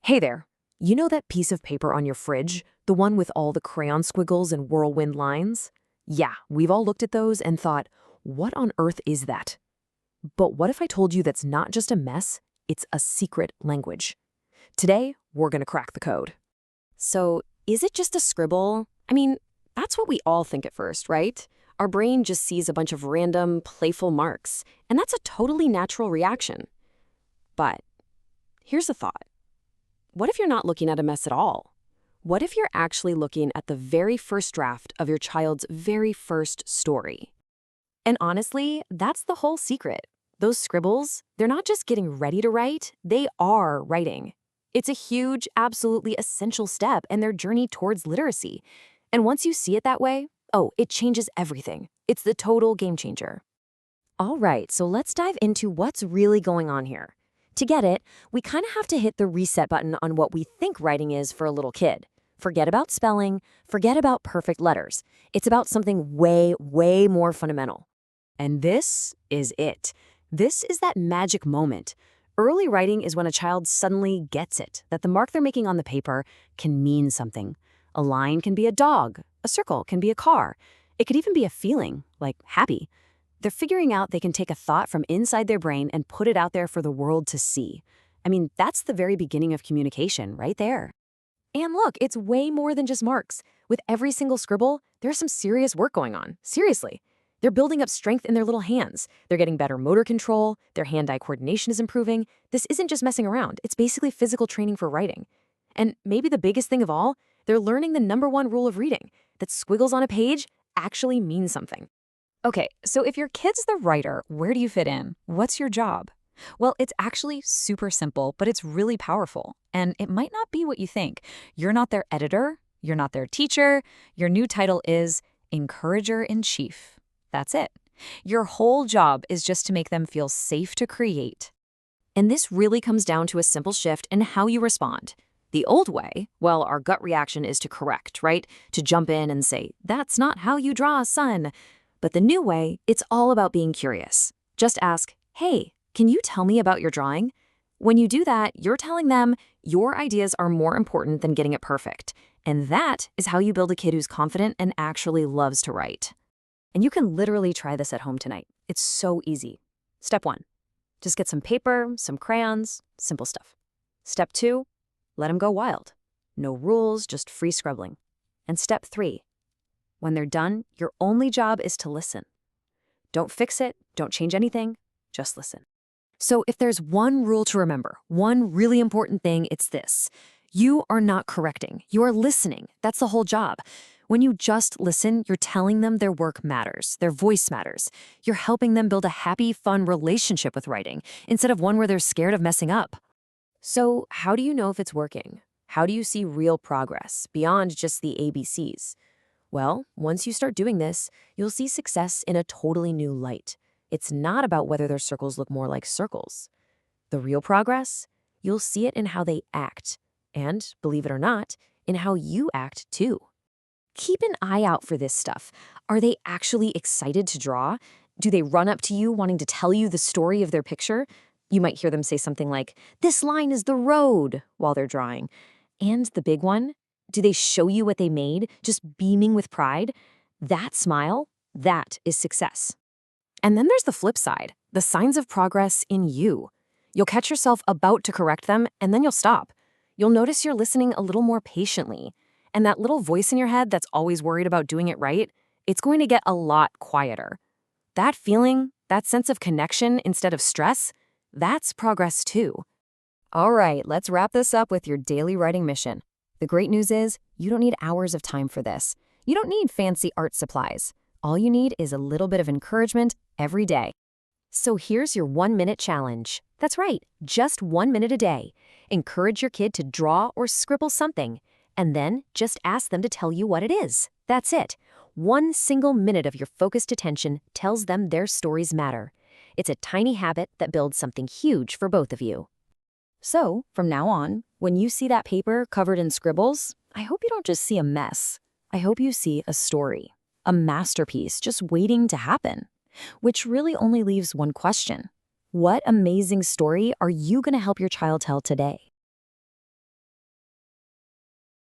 Hey there. You know that piece of paper on your fridge? The one with all the crayon squiggles and whirlwind lines? Yeah, we've all looked at those and thought, what on earth is that? But what if I told you that's not just a mess, it's a secret language? Today, we're gonna crack the code. So, is it just a scribble? I mean, that's what we all think at first, right? Our brain just sees a bunch of random, playful marks, and that's a totally natural reaction. But here's a thought. What if you're not looking at a mess at all? What if you're actually looking at the very first draft of your child's very first story? And honestly, that's the whole secret. Those scribbles, they're not just getting ready to write, they are writing. It's a huge, absolutely essential step in their journey towards literacy. And once you see it that way, oh, it changes everything. It's the total game changer. All right, so let's dive into what's really going on here. To get it, we kind of have to hit the reset button on what we think writing is for a little kid. Forget about spelling, forget about perfect letters. It's about something way, way more fundamental. And this is it. This is that magic moment. Early writing is when a child suddenly gets it, that the mark they're making on the paper can mean something. A line can be a dog, a circle can be a car. It could even be a feeling, like happy. They're figuring out they can take a thought from inside their brain and put it out there for the world to see. I mean, that's the very beginning of communication, right there. And look, it's way more than just marks. With every single scribble, there's some serious work going on. Seriously. They're building up strength in their little hands. They're getting better motor control. Their hand-eye coordination is improving. This isn't just messing around. It's basically physical training for writing. And maybe the biggest thing of all, they're learning the #1 rule of reading, that squiggles on a page actually mean something. Okay, so if your kid's the writer, where do you fit in? What's your job? Well, it's actually super simple, but it's really powerful. And it might not be what you think. You're not their editor. You're not their teacher. Your new title is Encourager-in-Chief. That's it. Your whole job is just to make them feel safe to create. And this really comes down to a simple shift in how you respond. The old way, well, our gut reaction is to correct, right? To jump in and say, that's not how you draw, son. But the new way, it's all about being curious. Just ask, hey, can you tell me about your drawing? When you do that, you're telling them your ideas are more important than getting it perfect. And that is how you build a kid who's confident and actually loves to write. And you can literally try this at home tonight. It's so easy. Step 1, just get some paper, some crayons, simple stuff. Step 2, let them go wild. No rules, just free scribbling. And step 3, when they're done, your only job is to listen. Don't fix it, don't change anything, just listen. So if there's one rule to remember, one really important thing, it's this. You are not correcting, you are listening. That's the whole job. When you just listen, you're telling them their work matters, their voice matters. You're helping them build a happy, fun relationship with writing, instead of one where they're scared of messing up. So how do you know if it's working? How do you see real progress, beyond just the ABCs? Well, once you start doing this, you'll see success in a totally new light. It's not about whether their circles look more like circles. The real progress? You'll see it in how they act. And, believe it or not, in how you act too. Keep an eye out for this stuff. Are they actually excited to draw? Do they run up to you wanting to tell you the story of their picture? You might hear them say something like, "This line is the road," while they're drawing. And the big one, do they show you what they made, just beaming with pride? That smile, that is success. And then there's the flip side, the signs of progress in you. You'll catch yourself about to correct them, and then you'll stop. You'll notice you're listening a little more patiently. And that little voice in your head that's always worried about doing it right, it's going to get a lot quieter. That feeling, that sense of connection instead of stress, that's progress too. All right, let's wrap this up with your daily writing mission. The great news is, you don't need hours of time for this. You don't need fancy art supplies. All you need is a little bit of encouragement every day. So here's your 1-minute challenge. That's right, just 1 minute a day. Encourage your kid to draw or scribble something, and then just ask them to tell you what it is. That's it. 1 single minute of your focused attention tells them their stories matter. It's a tiny habit that builds something huge for both of you. So, from now on, when you see that paper covered in scribbles, I hope you don't just see a mess. I hope you see a story, a masterpiece just waiting to happen. Which really only leaves one question. What amazing story are you going to help your child tell today?